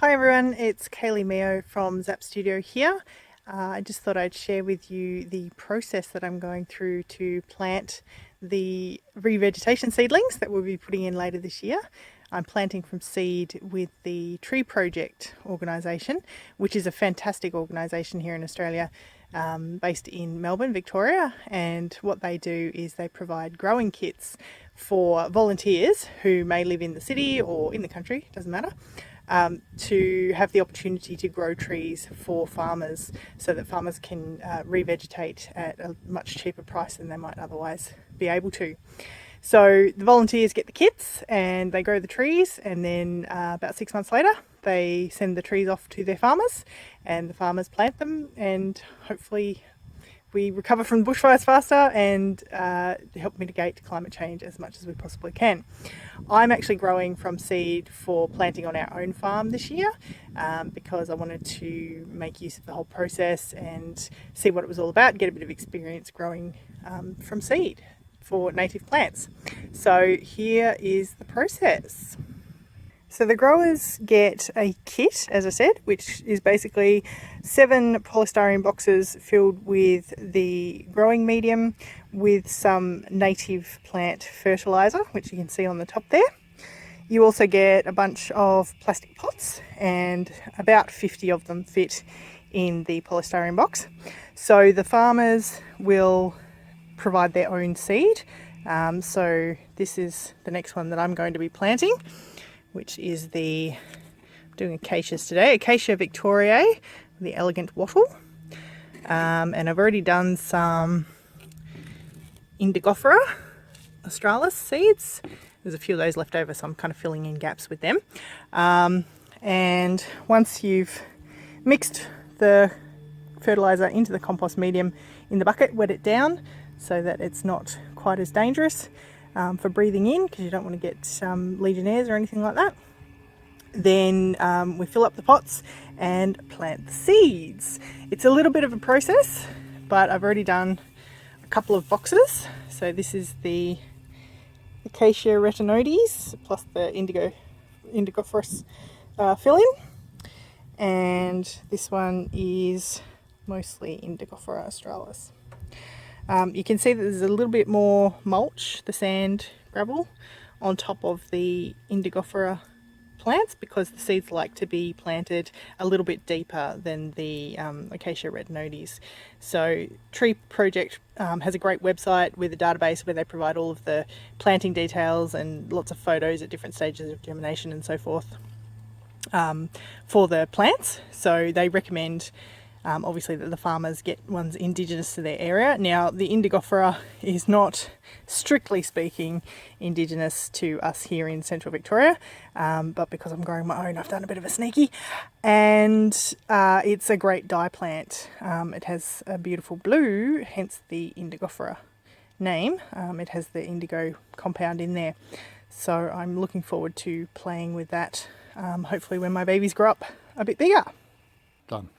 Hi everyone, it's Kaylee Mio from Zap Studio here. I just thought I'd share with you the process that I'm going through to plant the revegetation seedlings that we'll be putting in later this year. I'm planting from seed with the Tree Project organisation, which is a fantastic organisation here in Australia, based in Melbourne, Victoria. And what they do is they provide growing kits for volunteers who may live in the city or in the country, doesn't matter, to have the opportunity to grow trees for farmers so that farmers can revegetate at a much cheaper price than they might otherwise be able to. So the volunteers get the kits and they grow the trees, and then about 6 months later they send the trees off to their farmers and the farmers plant them, and hopefully we recover from bushfires faster and help mitigate climate change as much as we possibly can. I'm actually growing from seed for planting on our own farm this year because I wanted to make use of the whole process and see what it was all about, get a bit of experience growing from seed for native plants. So here is the process. So the growers get a kit, as I said, which is basically 7 polystyrene boxes filled with the growing medium with some native plant fertiliser, which you can see on the top there. You also get a bunch of plastic pots, and about 50 of them fit in the polystyrene box. So the farmers will provide their own seed. So this is the next one that I'm going to be planting, which is I'm doing acacias today, Acacia Victoriae, the elegant wattle. And I've already done some Indigofera australis seeds. There's a few of those left over, so I'm kind of filling in gaps with them. And once you've mixed the fertiliser into the compost medium in the bucket, wet it down so that it's not quite as dangerous for breathing in, because you don't want to get Legionnaires or anything like that. Then we fill up the pots and plant the seeds. It's a little bit of a process, but I've already done a couple of boxes. So this is the Acacia retinoides plus the Indigoferous fill-in, and this one is mostly Indigofera australis. You can see that there's a little bit more mulch, the sand gravel, on top of the Indigofera plants, because the seeds like to be planted a little bit deeper than the Acacia retinoides. So Tree Project has a great website with a database where they provide all of the planting details and lots of photos at different stages of germination and so forth for the plants. So they recommend obviously that the farmers get ones indigenous to their area. Now the Indigofera is not, strictly speaking, indigenous to us here in central Victoria, but because I'm growing my own, I've done a bit of a sneaky, and it's a great dye plant. It has a beautiful blue, hence the Indigofera name. It has the indigo compound in there, so I'm looking forward to playing with that, hopefully when my babies grow up a bit bigger. Done.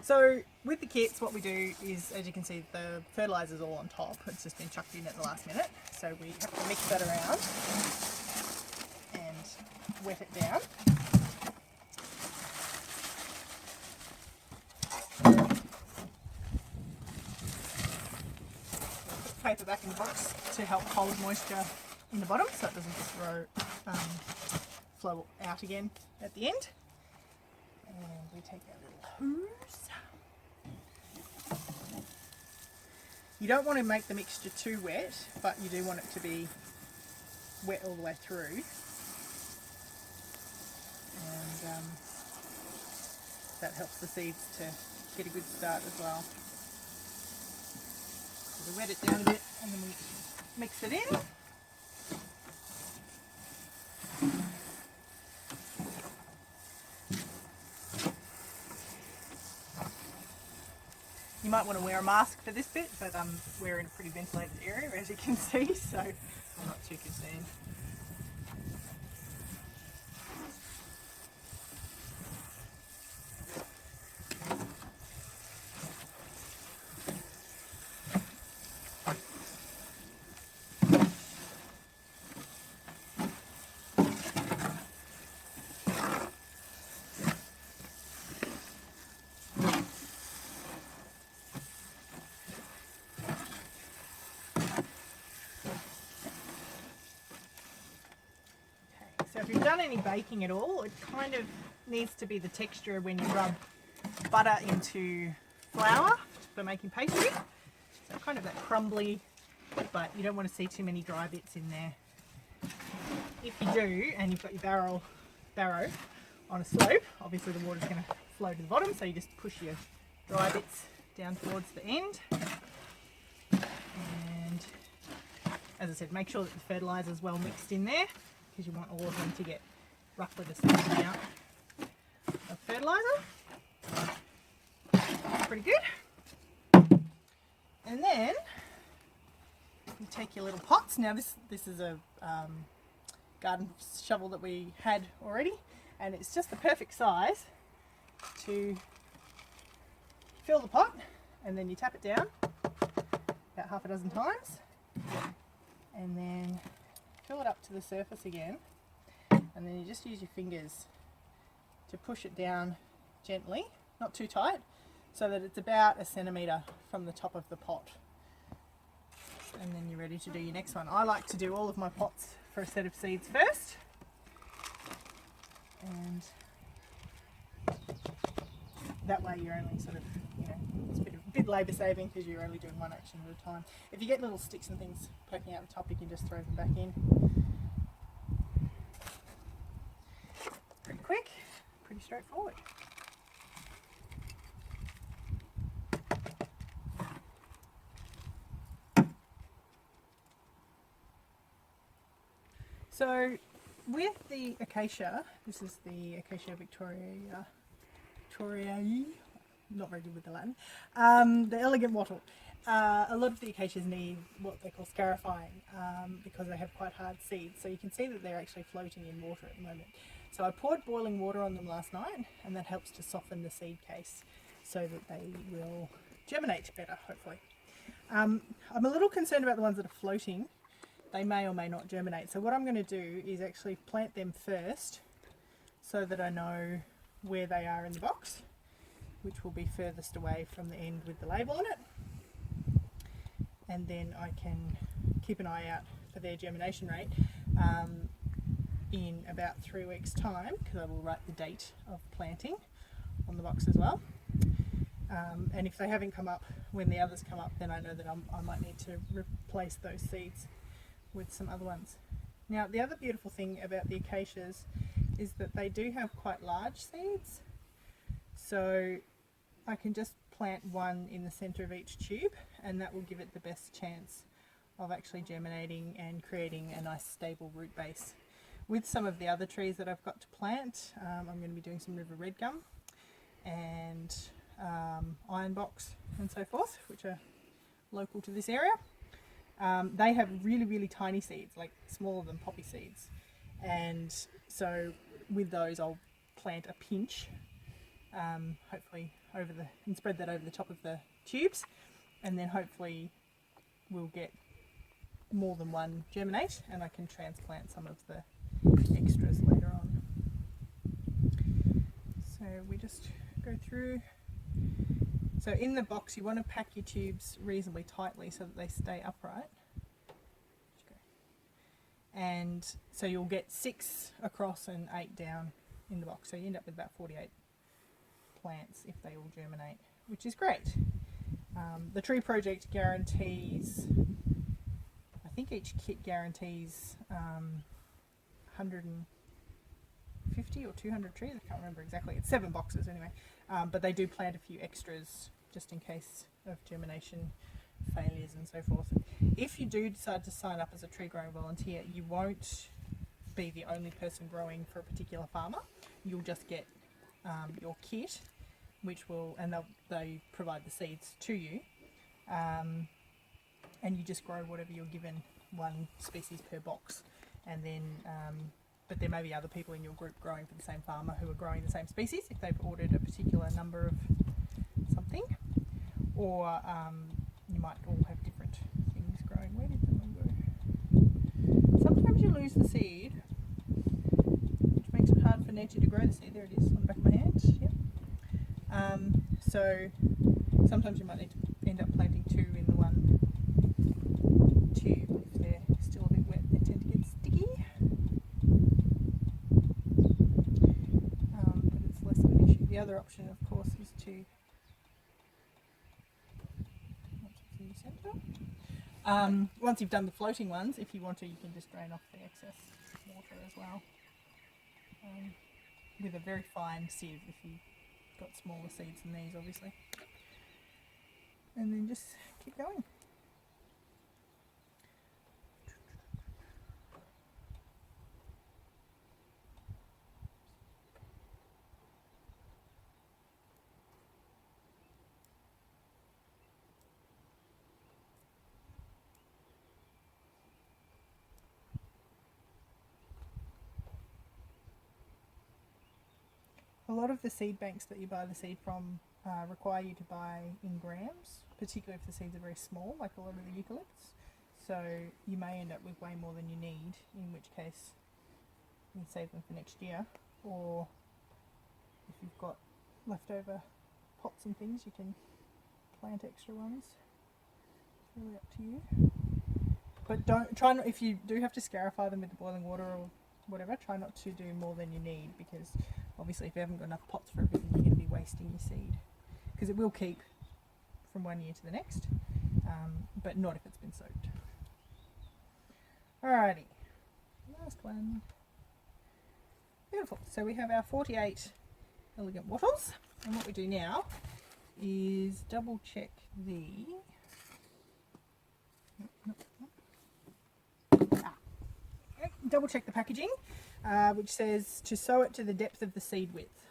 So with the kits, what we do is, as you can see, the fertiliser's all on top. It's just been chucked in at the last minute. So we have to mix that around and wet it down. Put the paper back in the box to help hold moisture in the bottom so it doesn't just flow out again at the end. And we take our little hose. You don't want to make the mixture too wet, but you do want it to be wet all the way through. And that helps the seeds to get a good start as well. So we wet it down a bit and then we mix it in. You might want to wear a mask for this bit, but we're in a pretty ventilated area, as you can see, so I'm not too concerned. if you've done any baking at all, it kind of needs to be the texture when you rub butter into flour for making pastry. So kind of that crumbly, but you don't want to see too many dry bits in there. If you do, and you've got your barrow on a slope, obviously the water's going to flow to the bottom, so you just push your dry bits down towards the end. And as I said, make sure that the fertiliser is well mixed in there, because you want all of them to get roughly the same amount of fertiliser. Pretty good. And then you take your little pots. Now this is a garden shovel that we had already, and it's just the perfect size to fill the pot, and then you tap it down about half a dozen times, and then fill it up to the surface again, and then you just use your fingers to push it down gently, not too tight, so that it's about a centimetre from the top of the pot. And then you're ready to do your next one. I like to do all of my pots for a set of seeds first, and that way you're only sort of, you know, it's a bit labour saving because you're only doing one action at a time. If you get little sticks and things poking out the top, you can just throw them back in. Pretty quick, pretty straightforward. So with the acacia, this is the Acacia Victoriae, not very good with the Latin, the elegant wattle. A lot of the acacias need what they call scarifying because they have quite hard seeds. So you can see that they're actually floating in water at the moment. So I poured boiling water on them last night, and that helps to soften the seed case so that they will germinate better, hopefully. I'm a little concerned about the ones that are floating. They may or may not germinate. So what I'm going to do is actually plant them first so that I know where they are in the box, which will be furthest away from the end with the label on it. And then I can keep an eye out for their germination rate in about 3 weeks' time, because I will write the date of planting on the box as well. And if they haven't come up when the others come up, then I know that I might need to replace those seeds with some other ones. Now the other beautiful thing about the acacias is that they do have quite large seeds, so I can just plant one in the centre of each tube, and that will give it the best chance of actually germinating and creating a nice stable root base. With some of the other trees that I've got to plant, I'm going to be doing some river red gum and iron box and so forth, which are local to this area. They have really, really tiny seeds, like smaller than poppy seeds, and so with those I'll plant a pinch, hopefully and spread that over the top of the tubes, and then hopefully we'll get more than one germinate, and I can transplant some of the extras later on. So we just go through. So in the box you want to pack your tubes reasonably tightly so that they stay upright. And so you'll get 6 across and 8 down in the box. So you end up with about 48 plants if they all germinate, which is great. The tree project guarantees, I think each kit guarantees 150 or 200 trees, I can't remember exactly. It's 7 boxes anyway. But they do plant a few extras just in case of germination failures and so forth. If you do decide to sign up as a tree growing volunteer, you won't be the only person growing for a particular farmer. You'll just get your kit, which will, and they provide the seeds to you, and you just grow whatever you're given, 1 species per box, and then but there may be other people in your group growing for the same farmer who are growing the same species if they've ordered a particular number of something, or you might all have different things growing. Where did that one go? Sometimes you lose the seed, which makes it hard for nature to grow the seed. There it is on the back of my hand. Yep. So sometimes you might need to end up planting 2 in the one tube. If they're still a bit wet, they tend to get sticky. other option, of course, is to in the centre. Once you've done the floating ones, if you want to, you can just drain off the excess water as well. With a very fine sieve if you've got smaller seeds than these, obviously. And then just keep going. A lot of the seed banks that you buy the seed from require you to buy in grams, particularly if the seeds are very small, like a lot of the eucalypts. So you may end up with way more than you need, in which case you can save them for next year. Or if you've got leftover pots and things, you can plant extra ones. It's really up to you. But don't try not, if you do have to scarify them with the boiling water or whatever, try not to do more than you need, because obviously if you haven't got enough pots for everything, you're going to be wasting your seed, because it will keep from one year to the next, but not if it's been soaked. Alrighty, last one. Beautiful. So we have our 48 elegant wattles, and what we do now is double check the packaging, which says to sow it to the depth of the seed width,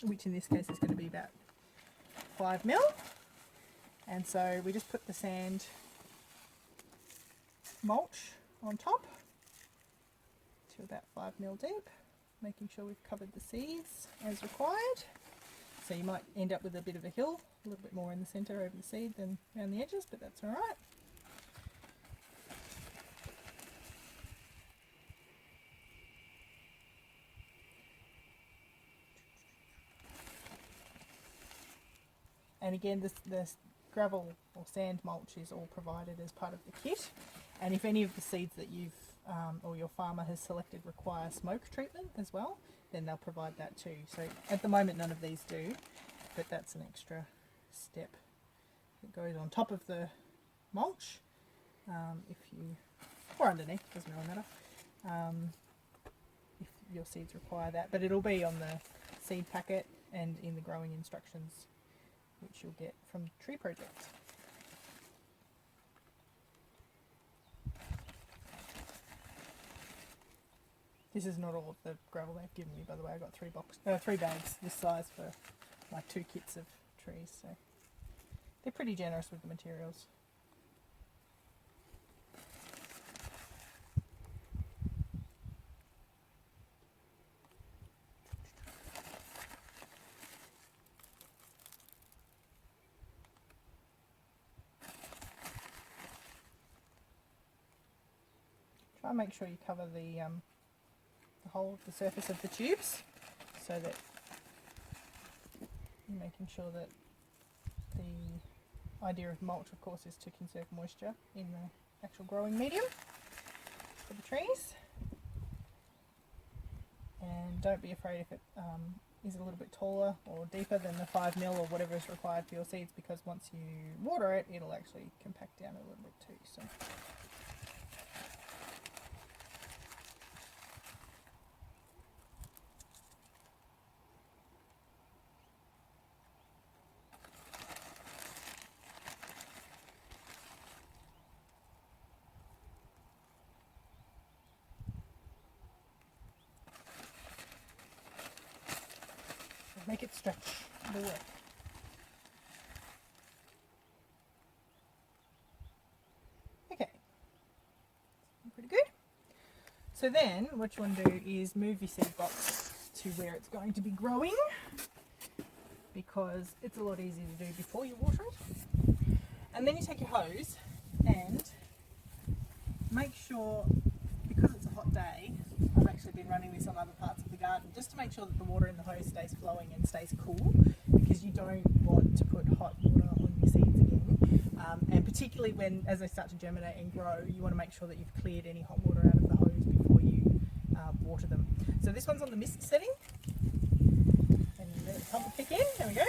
which in this case is going to be about 5 mil. And so we just put the sand mulch on top to about 5 mil deep, making sure we've covered the seeds as required. So you might end up with a bit of a hill, a little bit more in the centre over the seed than around the edges, but that's alright. And again, this gravel or sand mulch is all provided as part of the kit. And if any of the seeds that you've or your farmer has selected require smoke treatment as well, then they'll provide that too. So at the moment none of these do, but that's an extra step that goes on top of the mulch, or underneath, doesn't really matter, if your seeds require that. But it'll be on the seed packet and in the growing instructions, which you'll get from Tree Project. This is not all of the gravel they've given me, by the way. I got 3 bags this size for my 2 kits of trees, so they're pretty generous with the materials. Try and make sure you cover the whole of the surface of the tubes, so that you're making sure that the idea of mulch, of course, is to conserve moisture in the actual growing medium for the trees. And don't be afraid if it is a little bit taller or deeper than the 5 mil or whatever is required for your seeds, because once you water it, it'll actually compact down a little bit too. So. Make it stretch the work. Okay, pretty good. So then what you want to do is move your seed box to where it's going to be growing, because it's a lot easier to do before you water it. And then you take your hose and make sure, because it's a hot day, I've actually been running this on other parts of the garden, just to make sure that the water in the hose stays flowing and stays cool, because you don't want to put hot water on your seeds again. And particularly when, as they start to germinate and grow, you want to make sure that you've cleared any hot water out of the hose before you water them. So this one's on the mist setting, and Pump the pick in, there we go.